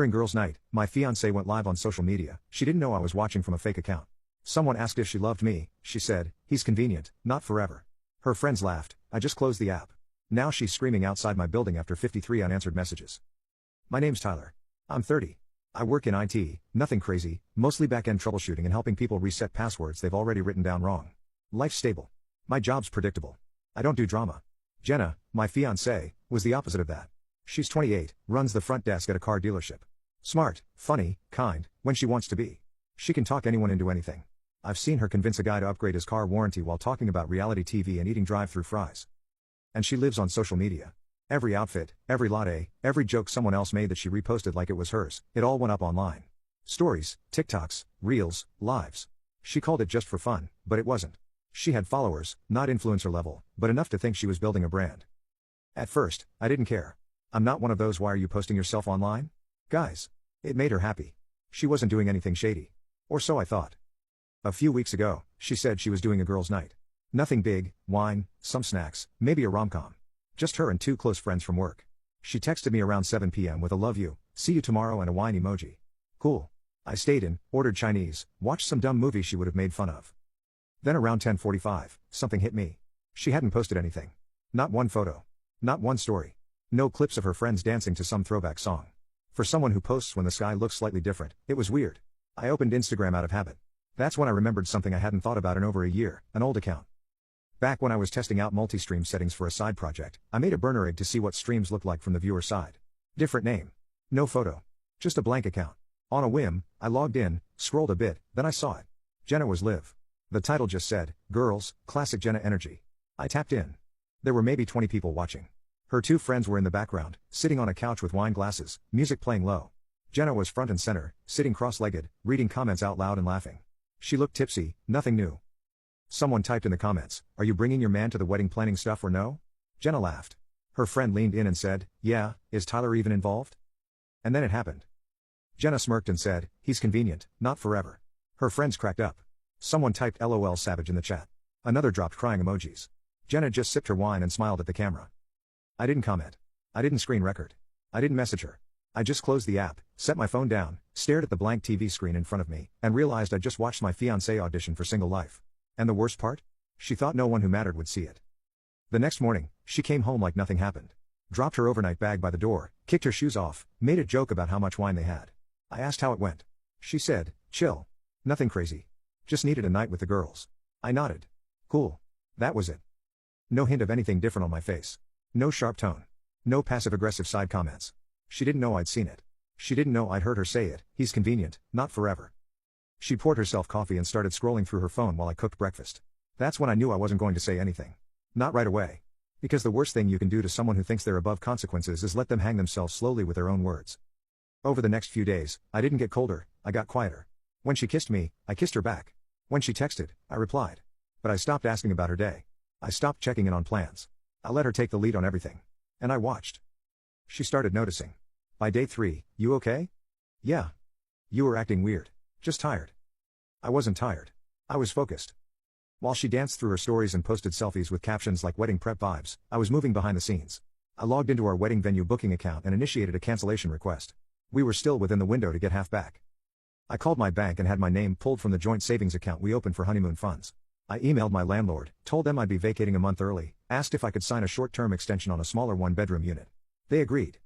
During girls' night, my fiancée went live on social media. She didn't know I was watching from a fake account. Someone asked if she loved me. She said, "He's convenient, not forever." Her friends laughed. I just closed the app. Now she's screaming outside my building after 53 unanswered messages. My name's Tyler. I'm 30. I work in IT, nothing crazy, mostly back-end troubleshooting and helping people reset passwords they've already written down wrong. Life's stable. My job's predictable. I don't do drama. Jenna, my fiancée, was the opposite of that. She's 28, runs the front desk at a car dealership. Smart, funny, kind, when she wants to be. She can talk anyone into anything. I've seen her convince a guy to upgrade his car warranty while talking about reality TV and eating drive-through fries. And she lives on social media. Every outfit, every latte, every joke someone else made that she reposted like it was hers, it all went up online. Stories, TikToks, Reels, Lives. She called it just for fun, but it wasn't. She had followers, not influencer level, but enough to think she was building a brand. At first, I didn't care. I'm not one of those "why are you posting yourself online?" guys. It made her happy. She wasn't doing anything shady. Or so I thought. A few weeks ago, she said she was doing a girls' night. Nothing big, wine, some snacks, maybe a rom-com. Just her and 2 close friends from work. She texted me around 7 p.m. with a "love you, see you tomorrow" and a wine emoji. Cool. I stayed in, ordered Chinese, watched some dumb movie she would have made fun of. Then around 10:45, something hit me. She hadn't posted anything. Not one photo. Not one story. No clips of her friends dancing to some throwback song. For someone who posts when the sky looks slightly different, it was weird. I opened Instagram out of habit. That's when I remembered something I hadn't thought about in over a year, an old account. Back when I was testing out multi-stream settings for a side project, I made a burner egg to see what streams looked like from the viewer side. Different name. No photo. Just a blank account. On a whim, I logged in, scrolled a bit, then I saw it. Jenna was live. The title just said, "Girls, Classic Jenna Energy." I tapped in. There were maybe 20 people watching. Her 2 friends were in the background, sitting on a couch with wine glasses, music playing low. Jenna was front and center, sitting cross-legged, reading comments out loud and laughing. She looked tipsy, nothing new. Someone typed in the comments, "Are you bringing your man to the wedding planning stuff or no?" Jenna laughed. Her friend leaned in and said, "Yeah, is Tyler even involved?" And then it happened. Jenna smirked and said, "He's convenient, not forever." Her friends cracked up. Someone typed "LOL savage" in the chat. Another dropped crying emojis. Jenna just sipped her wine and smiled at the camera. I didn't comment. I didn't screen record. I didn't message her. I just closed the app, set my phone down, stared at the blank TV screen in front of me, and realized I'd just watched my fiancée audition for Single Life. And the worst part? She thought no one who mattered would see it. The next morning, she came home like nothing happened. Dropped her overnight bag by the door, kicked her shoes off, made a joke about how much wine they had. I asked how it went. She said, "Chill. Nothing crazy. Just needed a night with the girls." I nodded. Cool. That was it. No hint of anything different on my face. No sharp tone. No passive-aggressive side comments. She didn't know I'd seen it. She didn't know I'd heard her say it, "He's convenient, not forever." She poured herself coffee and started scrolling through her phone while I cooked breakfast. That's when I knew I wasn't going to say anything. Not right away. Because the worst thing you can do to someone who thinks they're above consequences is let them hang themselves slowly with their own words. Over the next few days, I didn't get colder, I got quieter. When she kissed me, I kissed her back. When she texted, I replied. But I stopped asking about her day. I stopped checking in on plans. I let her take the lead on everything. And I watched. She started noticing. By day 3, "You okay?" "Yeah." "You were acting weird." "Just tired." I wasn't tired. I was focused. While she danced through her stories and posted selfies with captions like "wedding prep vibes," I was moving behind the scenes. I logged into our wedding venue booking account and initiated a cancellation request. We were still within the window to get half back. I called my bank and had my name pulled from the joint savings account we opened for honeymoon funds. I emailed my landlord, told them I'd be vacating a month early, asked if I could sign a short-term extension on a smaller 1-bedroom unit. They agreed.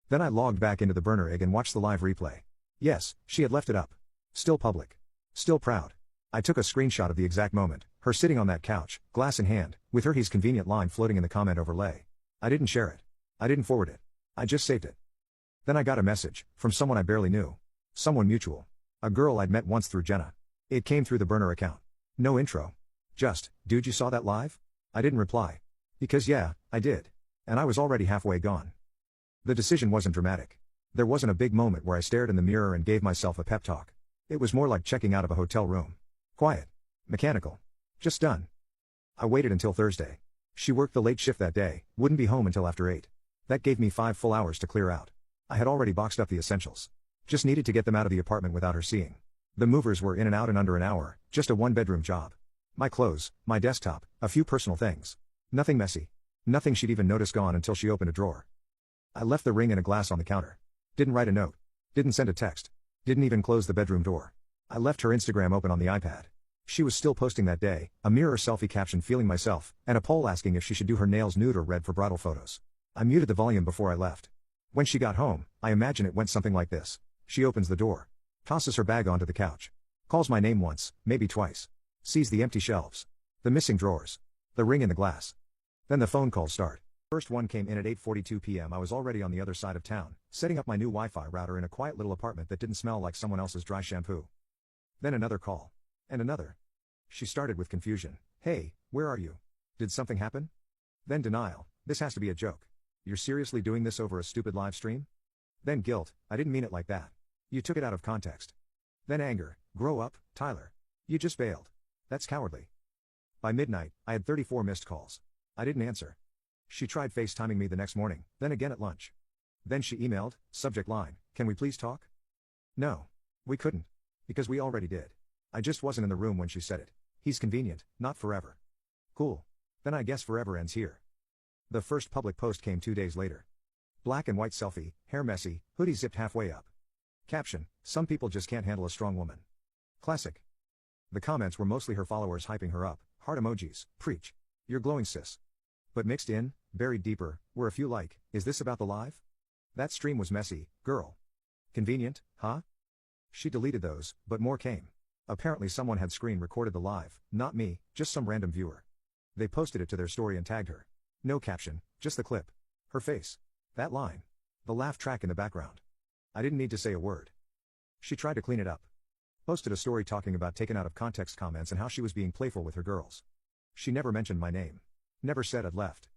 Then I logged back into the burner egg and watched the live replay. Yes, she had left it up. Still public. Still proud. I took a screenshot of the exact moment, her sitting on that couch, glass in hand, with her "he's convenient" line floating in the comment overlay. I didn't share it. I didn't forward it. I just saved it. Then I got a message, from someone I barely knew. Someone mutual. A girl I'd met once through Jenna. It came through the burner account. No intro. Just, "Dude, you saw that live?" I didn't reply. Because yeah, I did. And I was already halfway gone. The decision wasn't dramatic. There wasn't a big moment where I stared in the mirror and gave myself a pep talk. It was more like checking out of a hotel room. Quiet. Mechanical. Just done. I waited until Thursday. She worked the late shift that day, wouldn't be home until after 8. That gave me 5 full hours to clear out. I had already boxed up the essentials. Just needed to get them out of the apartment without her seeing. The movers were in and out in under an hour, just a 1-bedroom job. My clothes, my desktop, a few personal things. Nothing messy. Nothing she'd even notice gone until she opened a drawer. I left the ring and a glass on the counter. Didn't write a note. Didn't send a text. Didn't even close the bedroom door. I left her Instagram open on the iPad. She was still posting that day, a mirror selfie caption feeling myself, and a poll asking if she should do her nails nude or red for bridal photos. I muted the volume before I left. When she got home, I imagine it went something like this. She opens the door. Tosses her bag onto the couch. Calls my name once, maybe twice. Sees the empty shelves. The missing drawers. The ring in the glass. Then the phone calls start. First one came in at 8:42 p.m. I was already on the other side of town, setting up my new Wi-Fi router in a quiet little apartment that didn't smell like someone else's dry shampoo. Then another call. And another. She started with confusion. Hey, where are you? Did something happen? Then denial. This has to be a joke. You're seriously doing this over a stupid live stream? Then guilt. I didn't mean it like that. You took it out of context. Then anger. Grow up, Tyler. You just bailed. That's cowardly. By midnight, I had 34 missed calls. I didn't answer. She tried FaceTiming me the next morning, then again at lunch. Then she emailed, subject line, can we please talk? No. We couldn't. Because we already did. I just wasn't in the room when she said it. He's convenient, not forever. Cool. Then I guess forever ends here. The first public post came 2 days later. Black and white selfie, hair messy, hoodie zipped halfway up. Caption, some people just can't handle a strong woman. Classic. The comments were mostly her followers hyping her up, heart emojis, preach. You're glowing sis. But mixed in, buried deeper, were a few like, is this about the live? That stream was messy, girl. Convenient, huh? She deleted those, but more came. Apparently someone had screen recorded the live, not me, just some random viewer. They posted it to their story and tagged her. No caption, just the clip. Her face. That line. The laugh track in the background. I didn't need to say a word. She tried to clean it up. Posted a story talking about taken out of context comments and how she was being playful with her girls. She never mentioned my name. Never said I'd left.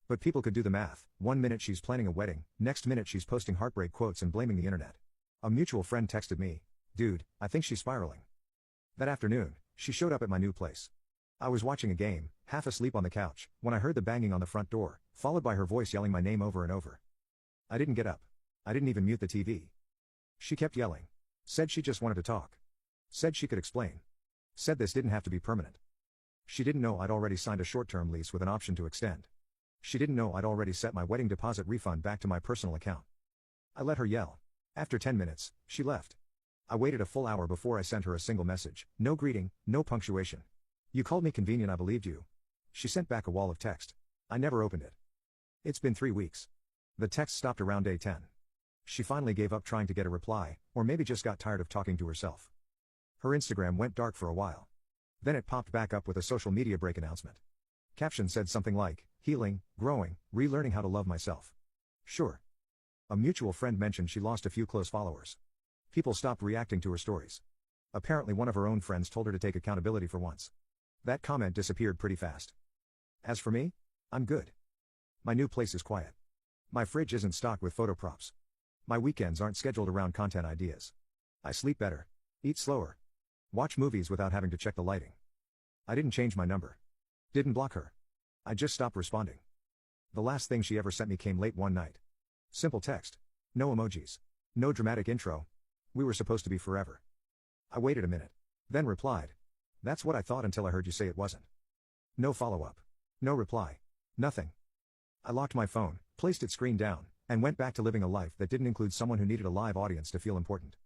But people could do the math. 1 minute she's planning a wedding, next minute she's posting heartbreak quotes and blaming the internet. A mutual friend texted me, dude, I think she's spiraling. That afternoon, she showed up at my new place. I was watching a game, half asleep on the couch, when I heard the banging on the front door, followed by her voice yelling my name over and over. I didn't get up. I didn't even mute the TV. She kept yelling. Said she just wanted to talk. Said she could explain. Said this didn't have to be permanent. She didn't know I'd already signed a short-term lease with an option to extend. She didn't know I'd already set my wedding deposit refund back to my personal account. I let her yell. After 10 minutes, she left. I waited a full hour before I sent her a single message, no greeting, no punctuation. You called me convenient, I believed you. She sent back a wall of text. I never opened it. It's been 3 weeks. The text stopped around day 10. She finally gave up trying to get a reply, or maybe just got tired of talking to herself. Her Instagram went dark for a while. Then it popped back up with a social media break announcement. Caption said something like, healing, growing, relearning how to love myself. Sure. A mutual friend mentioned she lost a few close followers. People stopped reacting to her stories. Apparently one of her own friends told her to take accountability for once. That comment disappeared pretty fast. As for me, I'm good. My new place is quiet. My fridge isn't stocked with photo props. My weekends aren't scheduled around content ideas. I sleep better. Eat slower. Watch movies without having to check the lighting. I didn't change my number. Didn't block her. I just stopped responding. The last thing she ever sent me came late one night. Simple text. No emojis. No dramatic intro. We were supposed to be forever. I waited a minute. Then replied. That's what I thought until I heard you say it wasn't. No follow-up. No reply. Nothing. I locked my phone, placed its screen down, and went back to living a life that didn't include someone who needed a live audience to feel important.